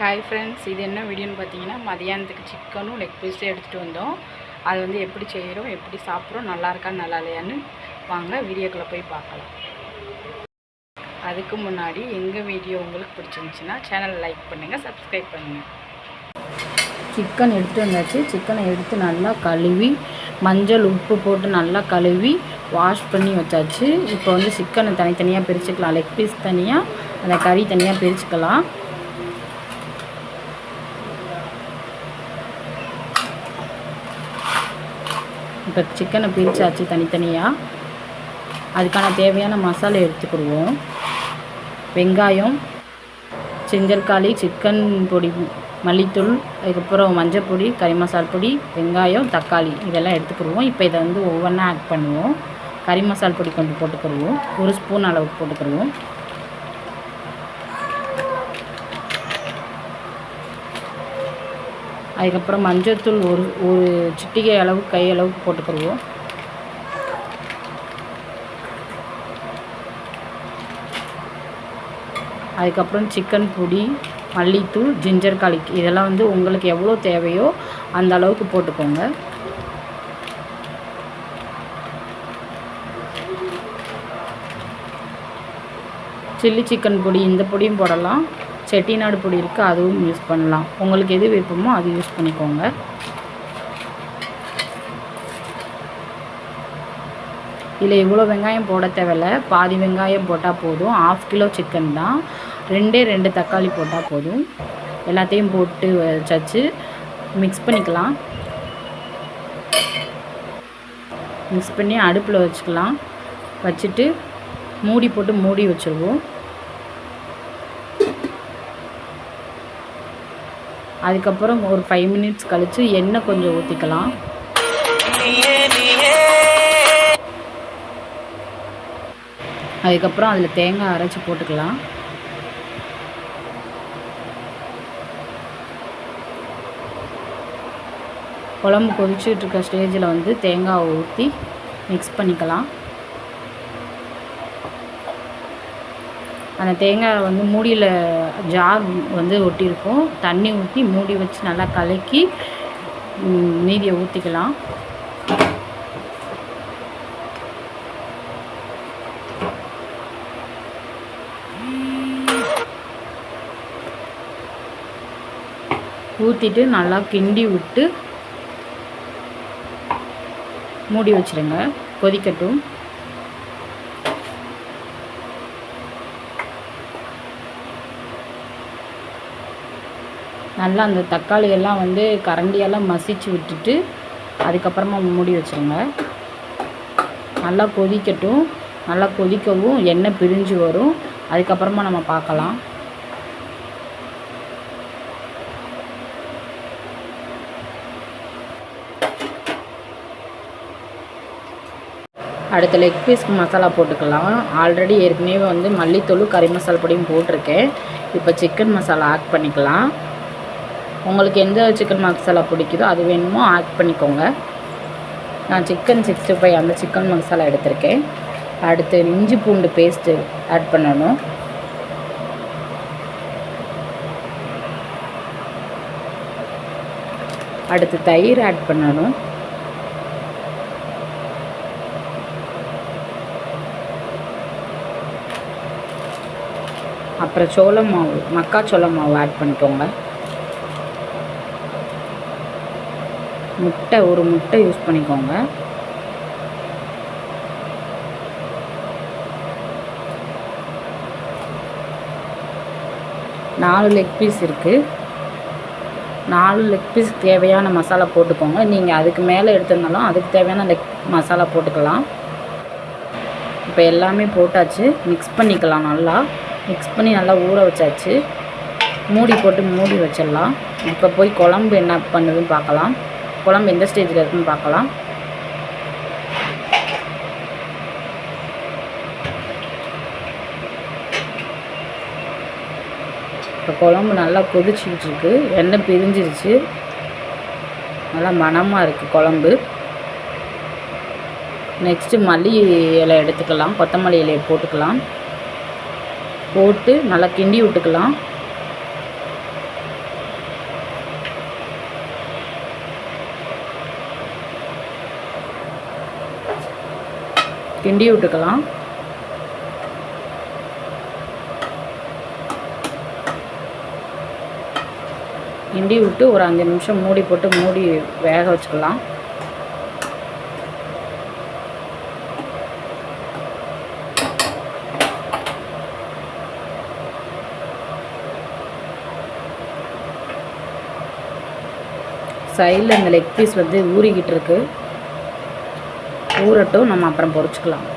Hi friends, இது என்ன வீடியோன்னு பார்த்தீங்கன்னா, மதியானத்துக்கு சிக்கனும் லெக் பீஸும் எடுத்துகிட்டு வந்தோம். அது வந்து எப்படி செய்கிறோம், எப்படி சாப்பிட்றோம், நல்லா இருக்கா நல்லா இல்லையான்னு வாங்க வீடியோக்குள்ளே போய் பார்க்கலாம். அதுக்கு முன்னாடி எங்கள் வீடியோ உங்களுக்கு பிடிச்சிருந்துச்சின்னா சேனலை லைக் பண்ணுங்கள், சப்ஸ்கிரைப் பண்ணுங்கள். சிக்கன் எடுத்துகிட்டு வந்தாச்சு. சிக்கனை எடுத்து நல்லா கழுவி மஞ்சள் உப்பு போட்டு நல்லா கழுவி வாஷ் பண்ணி வச்சாச்சு. இப்போ வந்து சிக்கனை தனித்தனியாக பிரிச்சுக்கலாம். லெக் பீஸ் தனியாக, அந்த கறி தனியாக பிரிச்சுக்கலாம். இப்போ சிக்கனை பிரித்தாச்சு தனித்தனியாக. அதுக்கான தேவையான மசாலா எடுத்துக்கிடுவோம். வெங்காயம், செஞ்சல்காளி, சிக்கன் பொடி, மல்லித்தூள், அதுக்கப்புறம் மஞ்சள் பொடி, கறி மசால் பொடி, வெங்காயம், தக்காளி இதெல்லாம் எடுத்துக்கிடுவோம். இப்போ இதை வந்து ஒவ்வொன்றா ஆட் பண்ணுவோம். கறி மசால் பொடி கொஞ்சம் போட்டுக்கிடுவோம், 1 ஸ்பூன் அளவுக்கு போட்டுக்கிடுவோம். அதுக்கப்புறம் மஞ்சள்தூள் ஒரு சிட்டிகை அளவு கை அளவுக்கு போட்டுக்கிடுவோம். அதுக்கப்புறம் சிக்கன் பொடி, மல்லித்தூள், ஜிஞ்சர் கார்லிக் இதெல்லாம் வந்து உங்களுக்கு எவ்வளோ தேவையோ அந்த அளவுக்கு போட்டுக்கோங்க. சில்லி சிக்கன் பொடி, இந்த பொடியும் போடலாம். செட்டிநாடு பொடி இருக்குது, அதுவும் யூஸ் பண்ணலாம். உங்களுக்கு எது விருப்பமோ அது யூஸ் பண்ணிக்கோங்க. இதில் இவ்வளோ வெங்காயம் போட தேவையில்ல, பாதி வெங்காயம் போட்டால் போதும். 1/2 கிலோ சிக்கன் தான். 2 தக்காளி போட்டால் போதும். எல்லாத்தையும் போட்டு வச்சாச்சு. மிக்ஸ் பண்ணிக்கலாம். மிக்ஸ் பண்ணி அடுப்பில் வச்சுக்கலாம். வச்சுட்டு மூடி போட்டு மூடி வச்சுருவோம். அதுக்கப்புறம் ஒரு 5 மினிட்ஸ் கழித்து எண்ணெய் கொஞ்சம் ஊற்றிக்கலாம். அதுக்கப்புறம் அதில் தேங்காய் அரைச்சி போட்டுக்கலாம். குழம்பு கொதிச்சுட்டு இருக்க ஸ்டேஜில் வந்து தேங்காய் ஊற்றி மிக்ஸ் பண்ணிக்கலாம். அந்த தேங்காய் வந்து மூடியில் ஜார் வந்து ஒட்டியிருக்கும். தண்ணி ஊற்றி மூடி வச்சு நல்லா கலக்கி மீதியை ஊற்றிக்கலாம். ஊற்றிட்டு நல்லா கிண்டி விட்டு மூடி வச்சுருங்க, கொதிக்கட்டும். நல்லா அந்த தக்காளியெல்லாம் வந்து கரண்டியெல்லாம் மசிச்சு விட்டுட்டு அதுக்கப்புறமா மூடி வச்சுருங்க. நல்லா கொதிக்கட்டும். நல்லா கொதிக்கவும் எண்ணெய் பிரிஞ்சு வரும். அதுக்கப்புறமா நம்ம பார்க்கலாம். அடுத்த லெக் பீஸ்க்கு மசாலா போட்டுக்கலாம். ஆல்ரெடி ஏற்கனவே வந்து மல்லித்தூள், கறி மசாலா பொடியும் போட்டிருக்கேன். இப்போ சிக்கன் மசாலா ஆட் பண்ணிக்கலாம். உங்களுக்கு எந்த சிக்கன் மசாலா பிடிக்குதோ அது வேணுமோ ஆட் பண்ணிக்கோங்க. நான் சிக்கன் 65 அந்த சிக்கன் மசாலா எடுத்திருக்கேன். அடுத்து இஞ்சி பூண்டு பேஸ்ட்டு ஆட் பண்ணணும். அடுத்து தயிர் ஆட் பண்ணணும். அப்புறம் சோள மாவு, மக்காச்சோள மாவு ஆட் பண்ணிக்கோங்க. ஒரு முட்டை யூஸ் பண்ணிக்கோங்க. நாலு லெக் பீஸ் இருக்குது. 4 லெக் பீஸ் தேவையான மசாலா போட்டுக்கோங்க. நீங்கள் அதுக்கு மேலே எடுத்திருந்தாலும் அதுக்கு தேவையான மசாலா போட்டுக்கலாம். இப்போ எல்லாமே போட்டாச்சு. மிக்ஸ் பண்ணிக்கலாம். நல்லா மிக்ஸ் பண்ணி நல்லா ஊற வச்சாச்சு. மூடி போட்டு மூடி வச்சிடலாம். இப்போ போய் குழம்பு என்ன பண்ணுதுன்னு பார்க்கலாம். குழம்பு எந்த ஸ்டேஜில் இருக்குன்னு பார்க்கலாம். இப்போ குழம்பு நல்லா கொதிச்சுக்கிட்டு இருக்கு. எண்ணெய் பிரிஞ்சிருச்சு. நல்லா மணமாக இருக்குது குழம்பு. நெக்ஸ்ட்டு மல்லி இலை எடுத்துக்கலாம். கொத்தமல்லி இலையை போட்டுக்கலாம். போட்டு நல்லா கிண்டி விட்டுக்கலாம். கிண்டி விட்டுக்கலாம். கிண்டி விட்டு ஒரு 5 நிமிஷம் மூடி போட்டு மூடி வேக வச்சுக்கலாம். சைடில் இந்த லெக் பீஸ் வந்து ஊறிக்கிட்டு இருக்கு. ஊறட்டும், நம்ம அப்புறம் பொரிச்சுக்கலாம்.